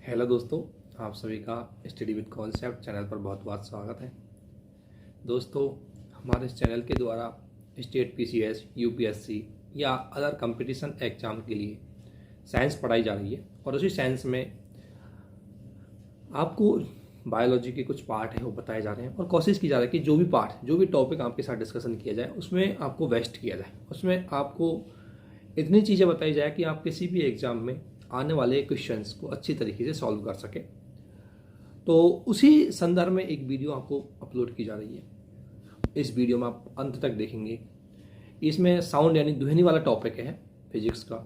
Hello दोस्तों, आप सभी का स्टडी विद कॉन्सेप्ट चैनल पर बहुत बहुत स्वागत है। दोस्तों, हमारे इस चैनल के द्वारा स्टेट पीसीएस, यूपीएससी या अदर कंपटीशन एग्जाम के लिए साइंस पढ़ाई जा रही है और उसी साइंस में आपको बायोलॉजी के कुछ पार्ट हैं वो बताए जा रहे हैं और कोशिश की जा रही है कि जो भी टॉपिक आपके साथ डिस्कशन किया जाए उसमें आपको बेस्ट किया जाए, उसमें आपको इतनी चीज़ें बताई जाए कि आप किसी भी एग्ज़ाम में आने वाले क्वेश्चंस को अच्छी तरीके से सॉल्व कर सके। तो उसी संदर्भ में एक वीडियो आपको अपलोड की जा रही है। इस वीडियो में आप अंत तक देखेंगे। इसमें साउंड यानी ध्वनि वाला टॉपिक है फिजिक्स का,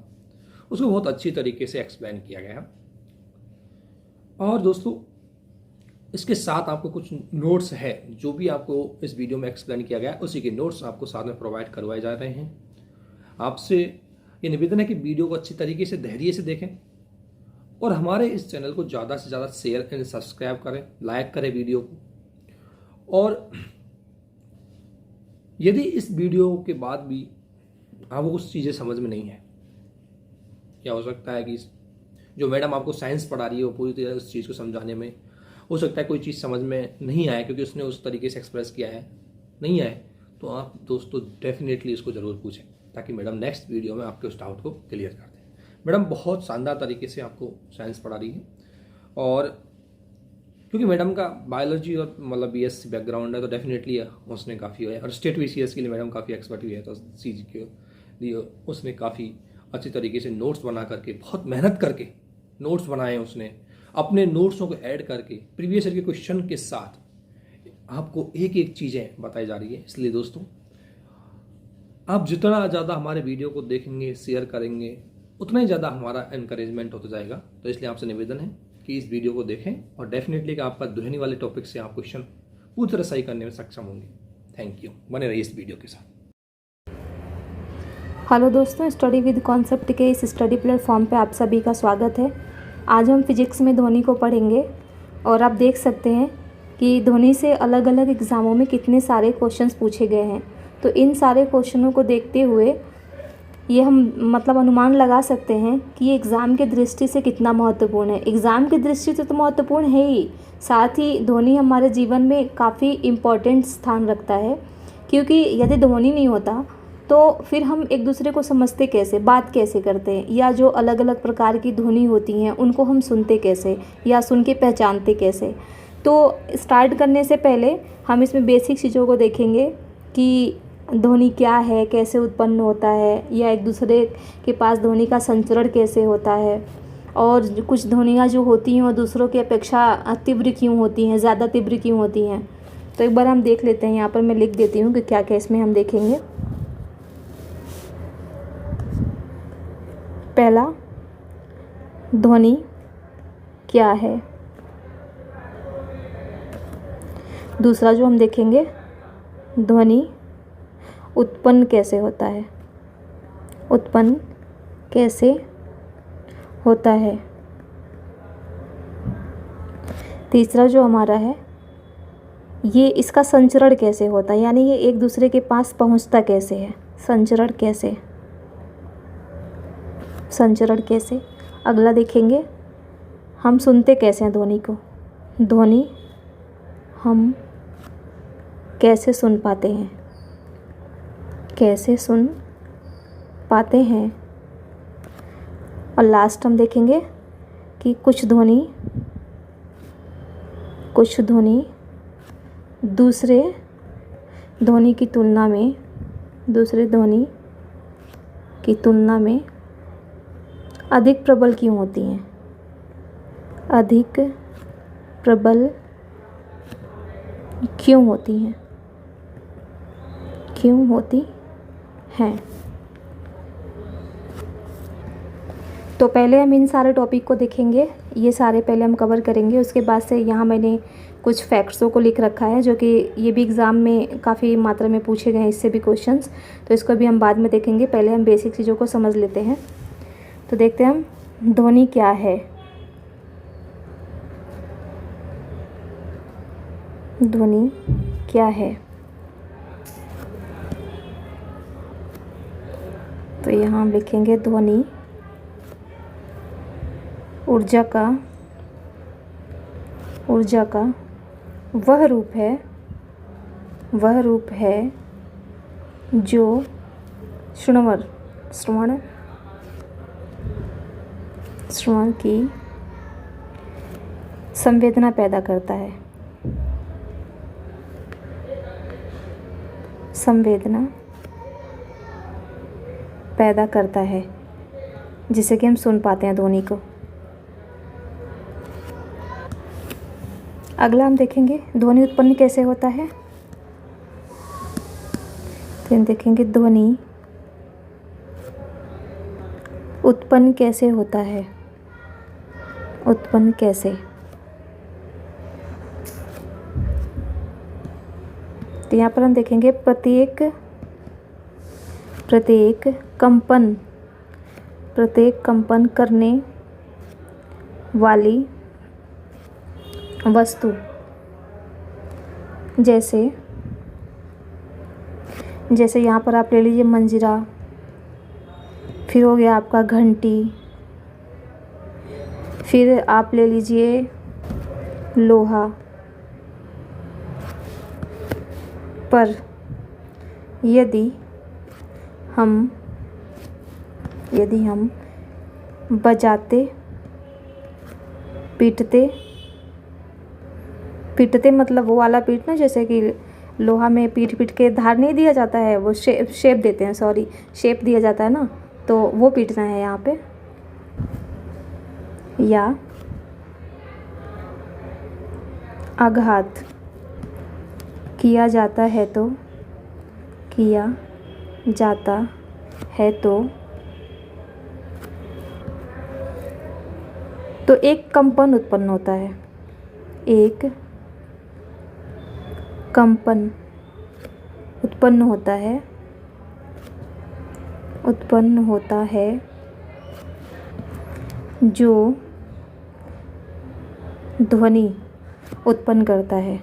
उसको बहुत अच्छी तरीके से एक्सप्लेन किया गया है। और दोस्तों, इसके साथ आपको कुछ नोट्स है, जो भी आपको इस वीडियो में एक्सप्लेन किया गया है उसी के नोट्स आपको साथ में प्रोवाइड करवाए जा रहे हैं। आपसे ये निवेदन है कि वीडियो को अच्छी तरीके से धैर्य से देखें और हमारे इस चैनल को ज़्यादा से ज़्यादा शेयर एंड सब्सक्राइब करें, लाइक करें वीडियो को। और यदि इस वीडियो के बाद भी आपको कुछ चीज़ें समझ में नहीं है, क्या हो सकता है कि जो मैडम आपको साइंस पढ़ा रही है वो पूरी तरह उस चीज़ को समझाने में हो सकता है कोई चीज़ समझ में नहीं आए क्योंकि उसने उस तरीके से एक्सप्रेस किया है, नहीं आए, तो आप दोस्तों डेफिनेटली इसको ज़रूर पूछें ताकि मैडम नेक्स्ट वीडियो में आपके उस डाउट को क्लियर कर दें। मैडम बहुत शानदार तरीके से आपको साइंस पढ़ा रही है और क्योंकि मैडम का बायोलॉजी और मतलब बीएससी बैकग्राउंड है तो डेफिनेटली उसने काफ़ी है और स्टेट वीसीएस के लिए मैडम काफ़ी एक्सपर्ट भी है, तो चीज़ के लिए उसने काफ़ी अच्छी तरीके से नोट्स बना करके, बहुत मेहनत करके नोट्स बनाए उसने, अपने नोट्सों को ऐड करके प्रीवियस ईयर के क्वेश्चन के साथ आपको एक एक चीज़ें बताई जा रही है। इसलिए दोस्तों, आप जितना ज़्यादा हमारे वीडियो को देखेंगे, शेयर करेंगे, उतना ही ज़्यादा हमारा एनकरेजमेंट होता जाएगा। तो इसलिए आपसे निवेदन है कि इस वीडियो को देखें और डेफिनेटली कि आपका ध्वनि वाले टॉपिक से आप क्वेश्चन पूरी तरह सही करने में सक्षम होंगे। थैंक यू, बने रहिए इस वीडियो के साथ। हेलो दोस्तों, स्टडी विद कॉन्सेप्ट के इस स्टडी प्लेटफॉर्म पे आप सभी का स्वागत है। आज हम फिजिक्स में ध्वनि को पढ़ेंगे और आप देख सकते हैं कि ध्वनि से अलग अलग एग्ज़ामों में कितने सारे क्वेश्चंस पूछे गए हैं। तो इन सारे क्वेश्चनों को देखते हुए ये हम मतलब अनुमान लगा सकते हैं कि ये एग्ज़ाम की दृष्टि से कितना महत्वपूर्ण है। एग्ज़ाम की दृष्टि से तो महत्वपूर्ण है ही, साथ ही ध्वनि हमारे जीवन में काफ़ी इम्पोर्टेंट स्थान रखता है, क्योंकि यदि ध्वनि नहीं होता तो फिर हम एक दूसरे को समझते कैसे, बात कैसे करते हैं, या जो अलग अलग प्रकार की ध्वनि होती हैं उनको हम सुनते कैसे या सुन के पहचानते कैसे। तो स्टार्ट करने से पहले हम इसमें बेसिक चीज़ों को देखेंगे कि ध्वनि क्या है, कैसे उत्पन्न होता है, या एक दूसरे के पास ध्वनि का संचरण कैसे होता है, और कुछ ध्वनियाँ जो होती हैं वो दूसरों की अपेक्षा तीव्र क्यों होती हैं, ज़्यादा तीव्र क्यों होती हैं। तो एक बार हम देख लेते हैं। यहाँ पर मैं लिख देती हूँ कि क्या क्या इसमें हम देखेंगे। पहला, ध्वनि क्या है। दूसरा जो हम देखेंगे, ध्वनि उत्पन्न कैसे होता है, उत्पन्न कैसे होता है। तीसरा जो हमारा है, ये इसका संचरण कैसे होता है, यानी ये एक दूसरे के पास पहुंचता कैसे है, संचरण कैसे, संचरण कैसे। अगला देखेंगे, हम सुनते कैसे हैं ध्वनि को, ध्वनि हम कैसे सुन पाते हैं, कैसे सुन पाते हैं। और लास्ट हम देखेंगे कि कुछ ध्वनि दूसरे ध्वनि की तुलना में, दूसरे ध्वनि की तुलना में अधिक प्रबल क्यों होती हैं, अधिक प्रबल क्यों होती हैं, क्यों होती हैं। तो पहले हम इन सारे टॉपिक को देखेंगे, ये सारे पहले हम कवर करेंगे। उसके बाद से यहाँ मैंने कुछ फैक्ट्सों को लिख रखा है जो कि ये भी एग्ज़ाम में काफ़ी मात्रा में पूछे गए हैं, इससे भी क्वेश्चंस, तो इसको भी हम बाद में देखेंगे। पहले हम बेसिक चीज़ों को समझ लेते हैं। तो देखते हैं हम ध्वनि क्या है। ध्वनि क्या है, तो यहाँ हम लिखेंगे ध्वनि ऊर्जा का ऊर्जा का वह रूप है जो श्रवण की संवेदना पैदा करता है। संवेदना पैदा करता है जिससे कि हम सुन पाते हैं ध्वनि को। अगला हम देखेंगे ध्वनि उत्पन्न कैसे होता है। तो हम देखेंगे ध्वनि उत्पन्न कैसे होता है। उत्पन्न कैसे, तो यहाँ पर हम देखेंगे प्रत्येक कंपन करने वाली वस्तु, जैसे यहाँ पर आप ले लीजिए मंजीरा, फिर हो गया आपका घंटी, फिर आप ले लीजिए लोहा। पर यदि हम बजाते पीटते मतलब वो वाला पीटना, जैसे कि लोहा में पीट के धार नहीं दिया जाता है, वो शेप देते हैं, शेप दिया जाता है ना, तो वो पीटना है यहाँ पे। या आघात किया जाता है तो एक कंपन उत्पन्न होता है। एक कंपन उत्पन्न होता है जो ध्वनि उत्पन्न करता है।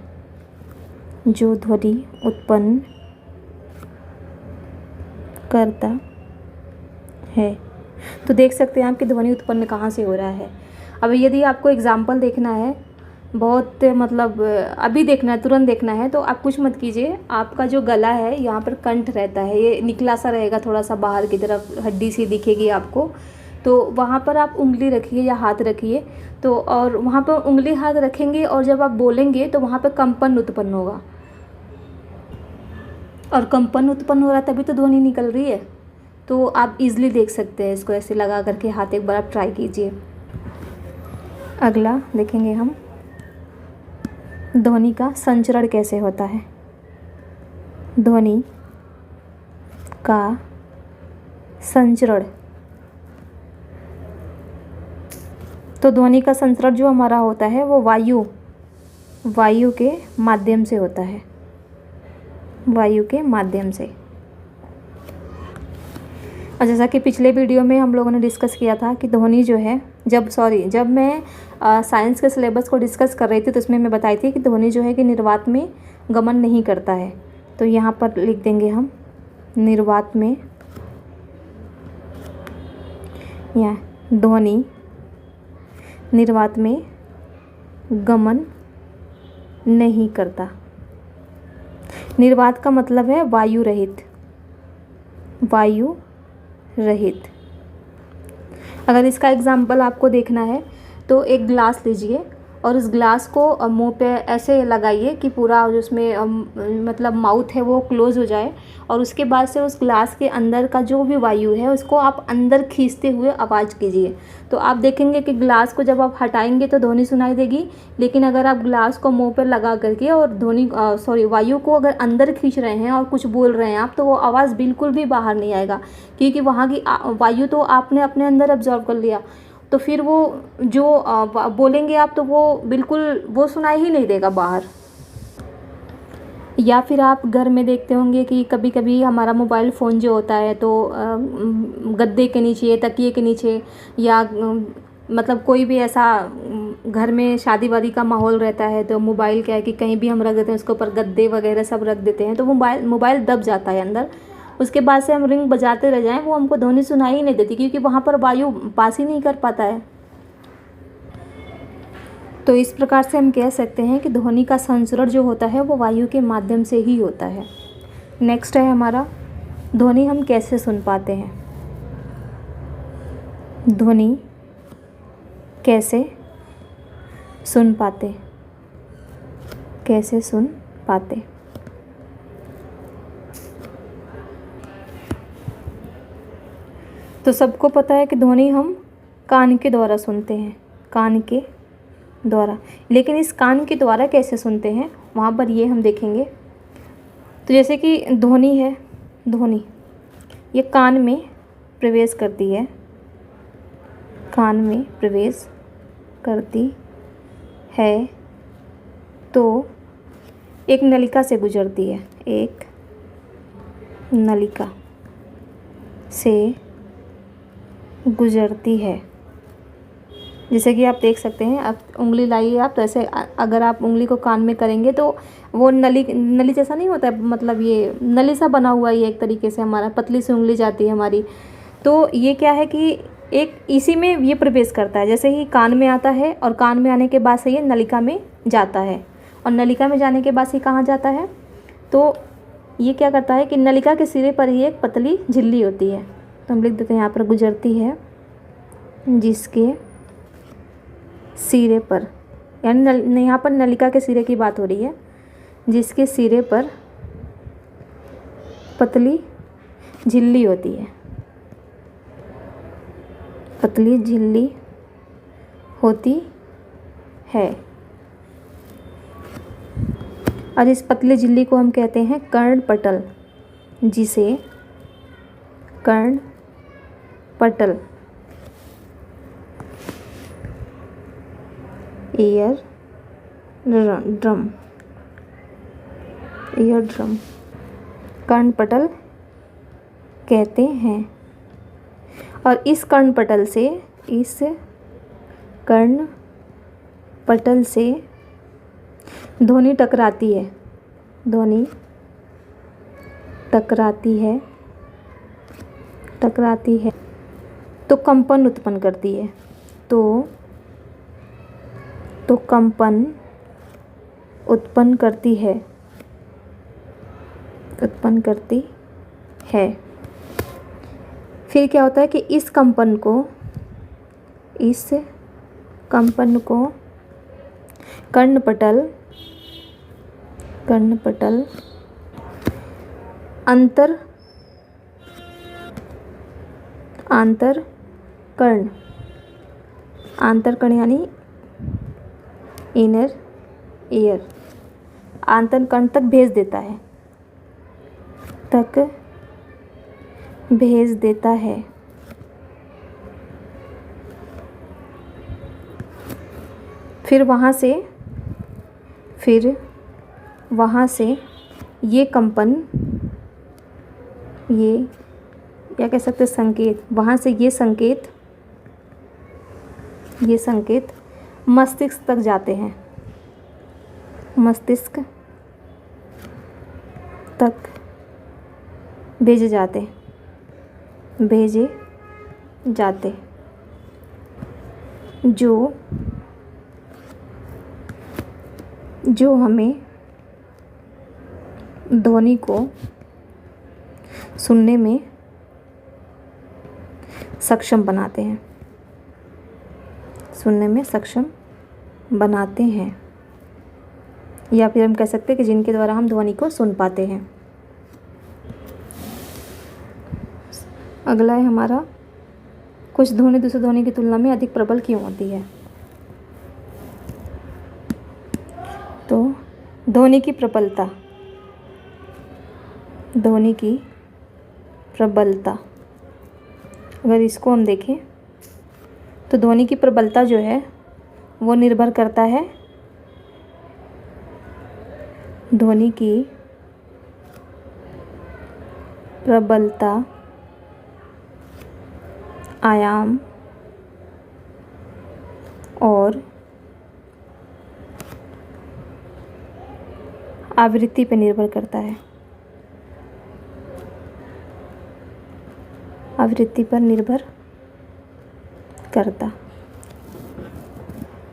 तो देख सकते हैं आप कि ध्वनि उत्पन्न कहाँ से हो रहा है। अब यदि आपको एग्जाम्पल देखना है, बहुत मतलब अभी देखना है, तुरंत देखना है, तो आप कुछ मत कीजिए। आपका जो गला है यहाँ पर कंठ रहता है, ये निकला सा रहेगा, थोड़ा सा बाहर की तरफ हड्डी सी दिखेगी आपको, तो वहाँ पर आप उंगली रखिए या हाथ रखिए, तो और वहाँ पर उंगली हाथ रखेंगे और जब आप बोलेंगे तो वहाँ पर कंपन उत्पन्न होगा, और कंपन उत्पन्न हो रहा है तभी तो ध्वनि निकल रही है। तो आप इजीली देख सकते हैं इसको, ऐसे लगा करके हाथ एक बार आप ट्राई कीजिए। अगला देखेंगे हम ध्वनि का संचरण कैसे होता है। ध्वनि का संचरण, तो ध्वनि का संचरण जो हमारा होता है वो वायु के माध्यम से होता है। वायु के माध्यम से, और जैसा कि पिछले वीडियो में हम लोगों ने डिस्कस किया था कि ध्वनि जो है, जब मैं साइंस के सिलेबस को डिस्कस कर रही थी तो उसमें मैं बताई थी कि ध्वनि जो है कि निर्वात में गमन नहीं करता है। तो यहाँ पर लिख देंगे हम निर्वात में, या ध्वनि निर्वात में गमन नहीं करता। निर्वात का मतलब है वायु रहित। अगर इसका एग्जाम्पल आपको देखना है तो एक ग्लास लीजिए और इस ग्लास को मुंह पे ऐसे लगाइए कि पूरा उसमें मतलब माउथ है वो क्लोज़ हो जाए, और उसके बाद से उस ग्लास के अंदर का जो भी वायु है उसको आप अंदर खींचते हुए आवाज़ कीजिए। तो आप देखेंगे कि ग्लास को जब आप हटाएंगे तो ध्वनि सुनाई देगी, लेकिन अगर आप ग्लास को मुंह पर लगा करके और वायु को अगर अंदर खींच रहे हैं और कुछ बोल रहे हैं आप, तो वो आवाज़ बिल्कुल भी बाहर नहीं आएगा, क्योंकि वहाँ की वायु तो आपने अपने अंदर एब्जॉर्व कर लिया। तो फिर वो जो बोलेंगे आप तो वो बिल्कुल वो सुनाई ही नहीं देगा बाहर। या फिर आप घर में देखते होंगे कि कभी कभी हमारा मोबाइल फ़ोन जो होता है तो गद्दे के नीचे, तकिए के नीचे, या मतलब कोई भी ऐसा घर में शादी वादी का माहौल रहता है तो मोबाइल क्या है कि कहीं भी हम रख देते हैं, उसके ऊपर गद्दे वगैरह सब रख देते हैं, तो मोबाइल दब जाता है अंदर। उसके बाद से हम रिंग बजाते रह जाएं, वो हमको ध्वनि सुनाई ही नहीं देती, क्योंकि वहाँ पर वायु पास ही नहीं कर पाता है। तो इस प्रकार से हम कह सकते हैं कि ध्वनि का संचरण जो होता है वो वायु के माध्यम से ही होता है। नेक्स्ट है हमारा, ध्वनि हम कैसे सुन पाते हैं। ध्वनि कैसे सुन पाते, कैसे सुन पाते। तो सबको पता है कि ध्वनि हम कान के द्वारा सुनते हैं, कान के द्वारा। लेकिन इस कान के द्वारा कैसे सुनते हैं वहाँ पर ये हम देखेंगे। तो जैसे कि ध्वनि है, ध्वनि ये कान में प्रवेश करती है, कान में प्रवेश करती है तो एक नलिका से गुजरती है, एक नलिका से गुजरती है। जैसे कि आप देख सकते हैं, आप उंगली लाइए आप, तो ऐसे अगर आप उंगली को कान में करेंगे तो वो नली जैसा नहीं होता है, मतलब ये नली सा बना हुआ है एक तरीके से, हमारा पतली सी उंगली जाती है हमारी। तो ये क्या है कि एक इसी में ये प्रवेश करता है, जैसे ही कान में आता है और कान में आने के बाद से ये नलिका में जाता है, और नलिका में जाने के बाद से कहाँ जाता है, तो ये क्या करता है कि नलिका के सिरे पर ही एक पतली झिल्ली होती है, तो हम लिख देते हैं यहाँ पर गुजरती है, जिसके सिरे पर, यानी यहाँ पर नलिका के सिरे की बात हो रही है, जिसके सिरे पर पतली झिल्ली होती है, पतली झिल्ली होती है। और इस पतली झिल्ली को हम कहते हैं कर्णपटल, जिसे कर्णपटल, ईयर ड्रम, ईयर ड्रम, कर्णपटल कहते हैं। और इस कर्णपटल से, इस कर्णपटल से ध्वनि टकराती है, ध्वनि टकराती है, टकराती है तो कंपन उत्पन्न करती है, तो कंपन उत्पन्न करती है, उत्पन्न करती है। फिर क्या होता है कि इस कंपन को कर्णपटल आंतरकर्ण यानी इनर ईयर, आंतरकर्ण तक भेज देता है, तक भेज देता है। फिर वहाँ से ये कंपन, ये क्या कह सकते हैं संकेत, वहाँ से ये संकेत मस्तिष्क तक जाते हैं, मस्तिष्क तक भेजे जाते, जो हमें ध्वनि को सुनने में सक्षम बनाते हैं, सुनने में सक्षम बनाते हैं, या फिर हम कह सकते हैं कि जिनके द्वारा हम ध्वनि को सुन पाते हैं। अगला है हमारा, कुछ ध्वनि दूसरी ध्वनि की तुलना में अधिक प्रबल क्यों होती है। तो ध्वनि की प्रबलता, ध्वनि की प्रबलता, अगर इसको हम देखें तो ध्वनि की प्रबलता जो है वो निर्भर करता है ध्वनि की प्रबलता आयाम और आवृत्ति पर निर्भर करता है, आवृत्ति पर निर्भर करता।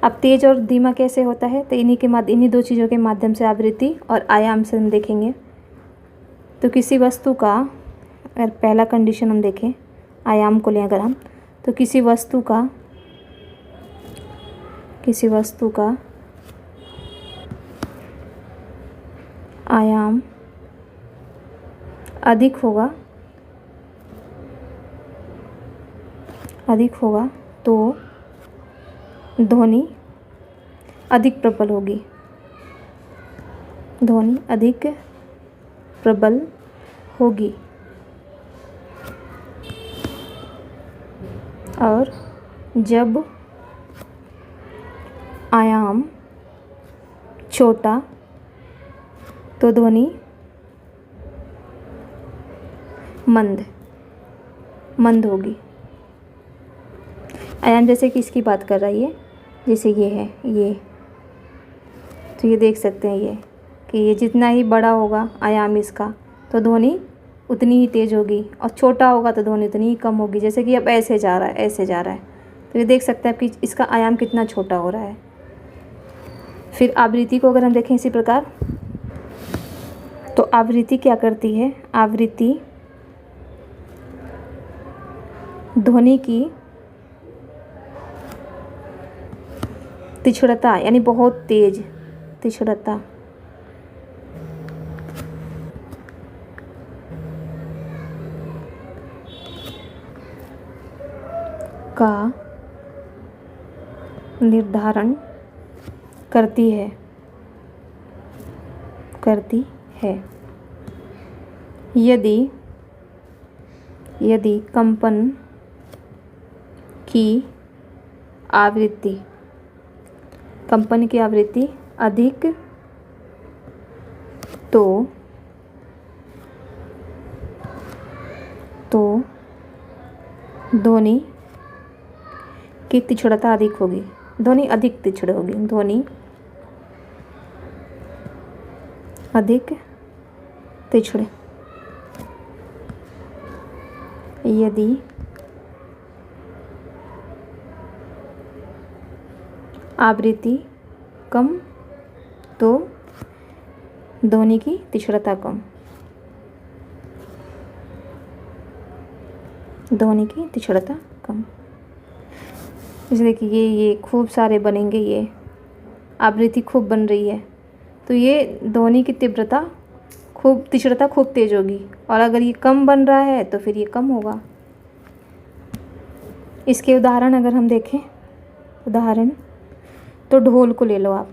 अब तेज और धीमा कैसे होता है, तो इन्हीं दो चीज़ों के माध्यम से आवृत्ति और आयाम से हम देखेंगे। तो किसी वस्तु का अगर पहला कंडीशन हम देखें, आयाम को लें अगर हम, तो किसी वस्तु का आयाम अधिक होगा तो ध्वनि अधिक प्रबल होगी। ध्वनि अधिक प्रबल होगी। और जब आयाम छोटा तो ध्वनि मंद होगी। आयाम जैसे कि इसकी बात कर रही है, जैसे ये है ये, तो ये देख सकते हैं ये कि ये जितना ही बड़ा होगा आयाम इसका तो ध्वनि उतनी ही तेज़ होगी, और छोटा होगा तो ध्वनि उतनी ही कम होगी। जैसे कि अब ऐसे जा रहा है, तो ये देख सकते हैं कि इसका आयाम कितना छोटा हो रहा है। फिर आवृत्ति को अगर हम देखें इसी प्रकार, तो आवृत्ति क्या करती है, आवृत्ति ध्वनि की तीक्ष्णता यानी बहुत तेज तीक्ष्णता का निर्धारण करती है। यदि कंपन की आवृत्ति अधिक तो ध्वनि की तीक्ष्णता अधिक होगी। ध्वनि अधिक तीक्ष्ण होगी। ध्वनि अधिक तीक्ष्ण। यदि आवृत्ति कम तो ध्वनि की तीक्ष्णता कम। ध्वनि की तीक्ष्णता कम। जैसे देखिए ये खूब सारे बनेंगे, ये आवृत्ति खूब बन रही है तो ये ध्वनि की तीव्रता तीक्ष्णता खूब तेज होगी, और अगर ये कम बन रहा है तो फिर ये कम होगा। इसके उदाहरण अगर हम देखें, तो ढोल को ले लो आप।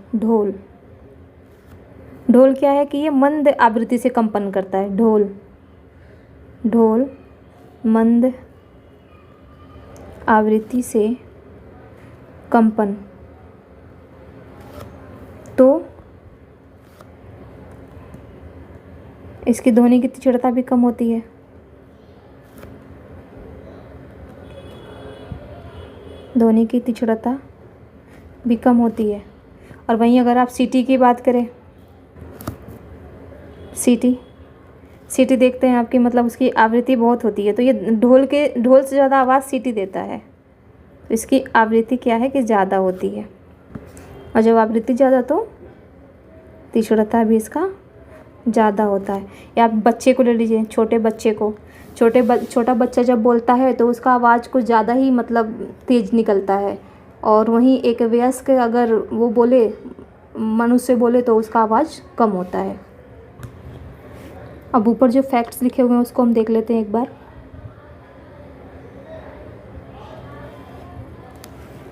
ढोल क्या है कि ये मंद आवृत्ति से कंपन करता है। ढोल मंद आवृत्ति से कंपन, तो इसकी ध्वनि की तीक्ष्णता भी कम होती है। ध्वनि की तीक्ष्णता भी कम होती है। और वहीं अगर आप सीटी की बात करें, सीटी देखते हैं आपकी, मतलब उसकी आवृत्ति बहुत होती है, तो ये ढोल से ज़्यादा आवाज़ सीटी देता है, तो इसकी आवृत्ति क्या है कि ज़्यादा होती है। और जब आवृत्ति ज़्यादा तो तीक्ष्णता भी इसका ज़्यादा होता है। या आप बच्चे को ले लीजिए, छोटे बच्चे को, छोटा बच्चा जब बोलता है तो उसका आवाज़ कुछ ज़्यादा ही मतलब तेज़ निकलता है, और वहीं एक वयस्क अगर वो बोले, मनुष्य बोले, तो उसका आवाज़ कम होता है। अब ऊपर जो फैक्ट्स लिखे हुए हैं उसको हम देख लेते हैं एक बार।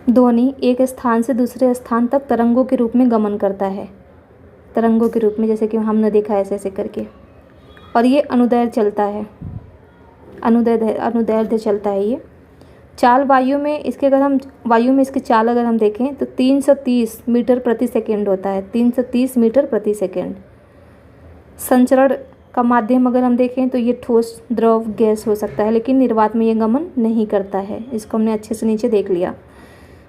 ध्वनि एक स्थान से दूसरे स्थान तक तरंगों के रूप में गमन करता है। तरंगों के रूप में, जैसे कि हमने देखा ऐसे करके, और ये अनुदैर्ध्य चलता है। अनुदैर्ध्य चलता है ये। चाल वायु में इसकी चाल अगर हम देखें तो 330 मीटर प्रति सेकेंड होता है। 330 मीटर प्रति सेकेंड। संचरण का माध्यम अगर हम देखें तो ये ठोस, द्रव, गैस हो सकता है, लेकिन निर्वात में ये गमन नहीं करता है। इसको हमने अच्छे से नीचे देख लिया।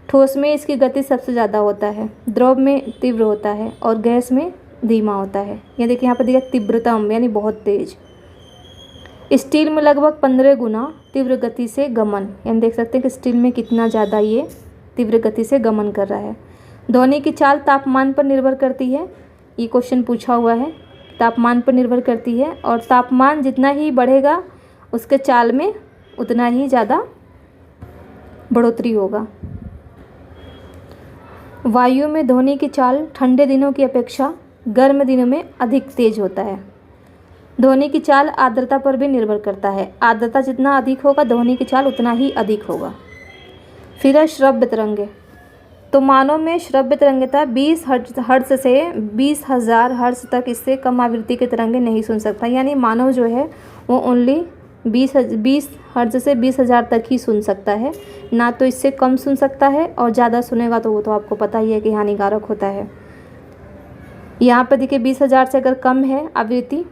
ठोस में इसकी गति सबसे ज़्यादा होता है, द्रव में तीव्र होता है, और गैस में धीमा होता है। ये देखिए यहाँ पर दिया तीव्रतम यानी बहुत तेज। स्टील में लगभग 15 गुना तीव्र गति से गमन, यानी देख सकते हैं कि स्टील में कितना ज़्यादा ये तीव्र गति से गमन कर रहा है। ध्वनि की चाल तापमान पर निर्भर करती है। ये क्वेश्चन पूछा हुआ है, तापमान पर निर्भर करती है और तापमान जितना ही बढ़ेगा उसके चाल में उतना ही ज़्यादा बढ़ोतरी होगा। वायु में ध्वनि की चाल ठंडे दिनों की अपेक्षा गर्म दिनों में अधिक तेज होता है। ध्वनि की चाल आर्द्रता पर भी निर्भर करता है। आर्द्रता जितना अधिक होगा ध्वनि की चाल उतना ही अधिक होगा। फिर है श्रव्य तरंगे। तो मानव में श्रव्य तरंगता 20 हर्ट्ज से 20,000 हर्ट्ज तक, इससे कम आवृत्ति के तरंगे नहीं सुन सकता। यानी मानव जो है वो ओनली 20 हर्ट्ज से 20,000 तक ही सुन सकता है, ना तो इससे कम सुन सकता है, और ज़्यादा सुनेगा तो वो तो आपको पता ही है कि हानिकारक होता है। यहाँ पर देखिए 20,000 से अगर कम है आवृत्ति,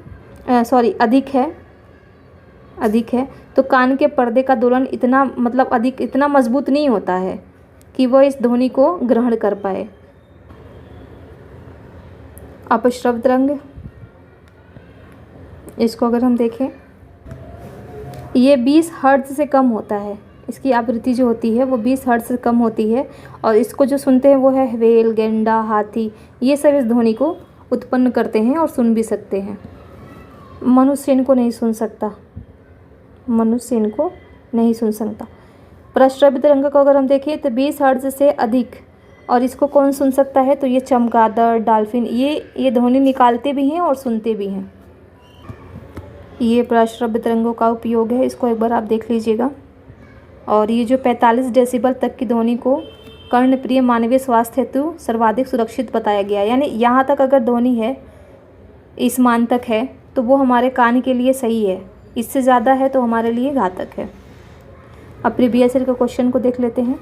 अधिक है तो कान के पर्दे का दोलन इतना मजबूत नहीं होता है कि वह इस ध्वनि को ग्रहण कर पाए। अपश्रव्य तरंग, इसको अगर हम देखें, ये 20 हर्ट्ज से कम होता है। इसकी आवृत्ति जो होती है वो 20 हर्ट्ज से कम होती है, और इसको जो सुनते हैं वो है व्हेल, गेंडा, हाथी, ये सब इस ध्वनि को उत्पन्न करते हैं और सुन भी सकते हैं। मनुष्य इनको नहीं सुन सकता, प्रश्रव्य तरंग को अगर हम देखें तो 20 हर्ट्ज से अधिक, और इसको कौन सुन सकता है, तो ये चमगादड़, डॉल्फिन, ये ध्वनि निकालते भी हैं और सुनते भी हैं। ये प्रश्रव्य तरंगों का उपयोग है, इसको एक बार आप देख लीजिएगा। और ये जो 45 डेसिबल तक की ध्वनि को कर्णप्रिय मानवीय स्वास्थ्य हेतु सर्वाधिक सुरक्षित बताया गया है। यानी यहाँ तक अगर ध्वनि है, इस मान तक है, तो वो हमारे कान के लिए सही है, इससे ज़्यादा है तो हमारे लिए घातक है। अब प्रीवियस ईयर के क्वेश्चन को देख लेते हैं।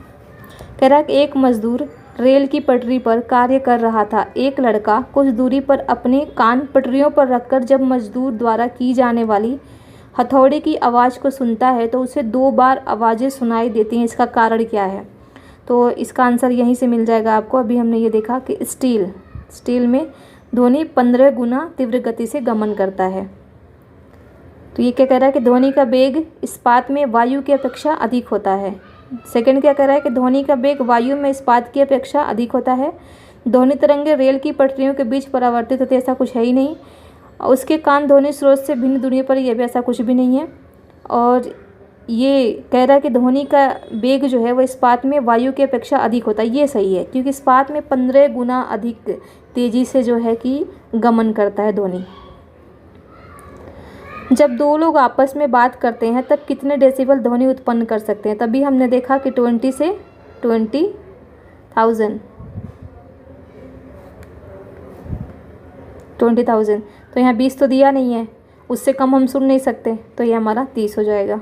कह रहा है कि एक मजदूर रेल की पटरी पर कार्य कर रहा था। एक लड़का कुछ दूरी पर अपने कान पटरियों पर रखकर जब मजदूर द्वारा की जाने वाली हथौड़े की आवाज़ को सुनता है तो उसे 2 बार आवाज़ें सुनाई देती हैं। इसका कारण क्या है? तो इसका आंसर यहीं से मिल जाएगा आपको। अभी हमने ये देखा कि स्टील में ध्वनि 15 गुना तीव्र गति से गमन करता है। तो ये क्या कह रहा है कि ध्वनि का वेग इस्पात में वायु की अपेक्षा अधिक होता है। सेकंड क्या कह रहा है कि ध्वनि का वेग वायु में इस्पात की अपेक्षा अधिक होता है। ध्वनि तरंगे रेल की पटरियों के बीच परावर्तित होते, ऐसा कुछ है ही नहीं। उसके कान ध्वनि स्रोत से भिन्न दूरी पर, यह भी ऐसा कुछ भी नहीं है। और ये कह रहा है कि ध्वनि का वेग जो है वो इस्पात में वायु की अपेक्षा अधिक होता है। ये सही है, क्योंकि इस्पात में 15 गुना अधिक तेज़ी से जो है कि गमन करता है ध्वनि। जब 2 लोग आपस में बात करते हैं तब कितने डेसिबल ध्वनि उत्पन्न कर सकते हैं? तभी हमने देखा कि 20 से 20,000 तो यहाँ 20 तो दिया नहीं है, उससे कम हम सुन नहीं सकते, तो ये हमारा 30 हो जाएगा।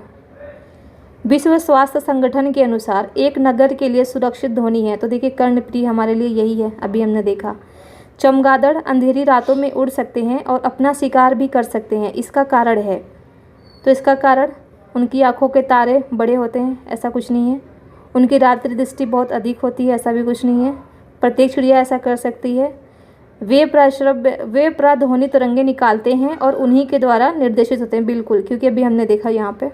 विश्व स्वास्थ्य संगठन के अनुसार एक नगर के लिए सुरक्षित ध्वनि है, तो देखिए कर्णप्रिय हमारे लिए यही है, अभी हमने देखा। चमगादड़ अंधेरी रातों में उड़ सकते हैं और अपना शिकार भी कर सकते हैं, इसका कारण है? तो इसका कारण उनकी आँखों के तारे बड़े होते हैं, ऐसा कुछ नहीं है। उनकी रात्रि दृष्टि बहुत अधिक होती है, ऐसा भी कुछ नहीं है। प्रत्येक चिड़िया ऐसा कर सकती है। वे प्राध्वनि तरंगे निकालते हैं और उन्हीं के द्वारा निर्देशित होते हैं, बिल्कुल, क्योंकि अभी हमने देखा यहाँ पे,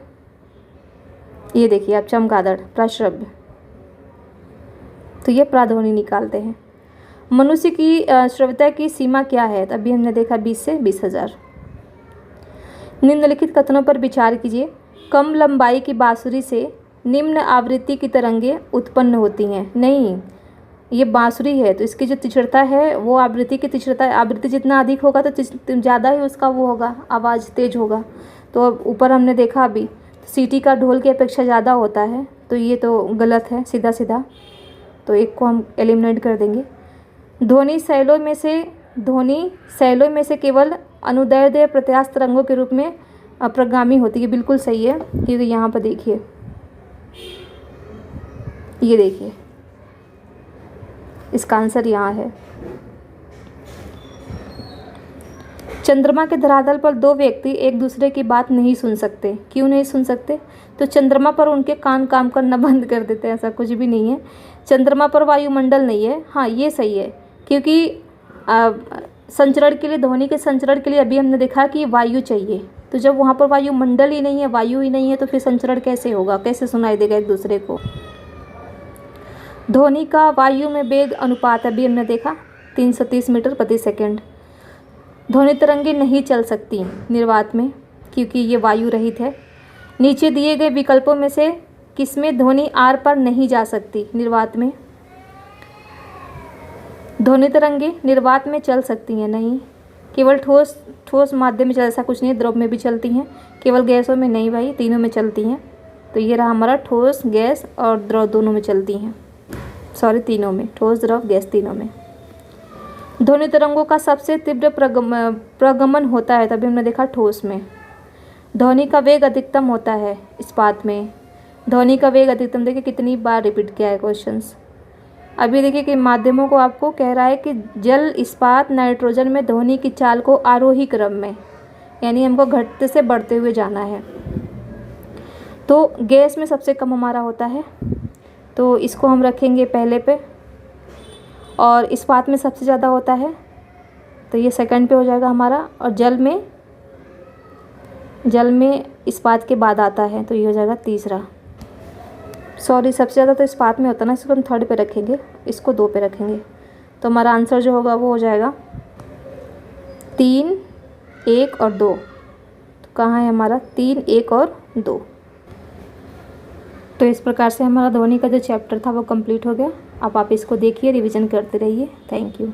ये देखिए आप, चमगादड़ प्राश्रव्य, तो ये प्राध्वनि निकालते हैं। मनुष्य की श्रव्यता की सीमा क्या है? तो अभी हमने देखा 20 से 20,000। निम्नलिखित कथनों पर विचार कीजिए। कम लंबाई की बांसुरी से निम्न आवृत्ति की तरंगें उत्पन्न होती हैं। नहीं, ये बांसुरी है तो इसकी जो तीक्ष्णता है वो आवृत्ति की तीक्ष्णता, आवृत्ति जितना अधिक होगा तो ज़्यादा ही उसका वो होगा, आवाज़ तेज होगा। तो ऊपर हमने देखा अभी सीटी का ढोल की अपेक्षा ज़्यादा होता है, तो ये तो गलत है सीधा सीधा, तो एक को हम एलिमिनेट कर देंगे। ध्वनि शैलों में से केवल अनुदैर्ध्य प्रत्यास्थ तरंगों के रूप में अप्रगामी होती है, बिल्कुल सही है, क्योंकि यहाँ पर देखिए, ये देखिए इसका आंसर यहाँ है। चंद्रमा के धरातल पर 2 व्यक्ति एक दूसरे की बात नहीं सुन सकते। क्यों नहीं सुन सकते? तो चंद्रमा पर उनके कान काम करना बंद कर देते हैं, ऐसा कुछ भी नहीं है। चंद्रमा पर वायुमंडल नहीं है, हाँ ये सही है, क्योंकि संचरण के लिए, ध्वनि के संचरण के लिए अभी हमने देखा कि वायु चाहिए, तो जब वहाँ पर वायुमंडल ही नहीं है, वायु ही नहीं है, तो फिर संचरण कैसे होगा, कैसे सुनाई देगा एक दूसरे को? ध्वनि का वायु में वेग अनुपात अभी हमने देखा 330 मीटर प्रति सेकंड। ध्वनि तरंगें नहीं चल सकती निर्वात में क्योंकि ये वायु रहित है। नीचे दिए गए विकल्पों में से किसमें ध्वनि आर पर नहीं जा सकती निर्वात में? ध्वनि तरंगें निर्वात में चल सकती हैं नहीं, केवल ठोस माध्यम में चल, ऐसा कुछ नहीं, द्रव में भी चलती हैं, केवल गैसों में नहीं भाई, तीनों में चलती हैं। तो ये रहा हमारा ठोस, गैस और द्रव दोनों में चलती हैं, सॉरी तीनों में, ठोस द्रव गैस तीनों में। ध्वनि तरंगों का सबसे तीव्र प्रगमन होता है, तभी हमने देखा ठोस में। ध्वनि का वेग अधिकतम होता है इस्पात में। ध्वनि का वेग अधिकतम, देखिए कितनी बार रिपीट किया है क्वेश्चंस। अभी देखिए कि माध्यमों को आपको कह रहा है कि जल, इस्पात, नाइट्रोजन में ध्वनि की चाल को आरोही क्रम में, यानी हमको घटते से बढ़ते हुए जाना है। तो गैस में सबसे कम हमारा होता है, तो इसको हम रखेंगे पहले पे, और इस्पात में सबसे ज़्यादा होता है तो ये सेकंड पे हो जाएगा हमारा, और जल में इस्पात के बाद आता है तो ये हो जाएगा तीसरा। सॉरी, सबसे ज़्यादा तो इस्पात में होता है ना, इसको हम थर्ड पे रखेंगे, इसको 2 पे रखेंगे। तो हमारा आंसर जो होगा वो हो जाएगा 3, 1 और 2। तो कहाँ है हमारा 3, 1 और 2। तो इस प्रकार से हमारा ध्वनि का जो चैप्टर था वो कंप्लीट हो गया। अब आप इसको देखिए, रिवीजन करते रहिए। Thank you.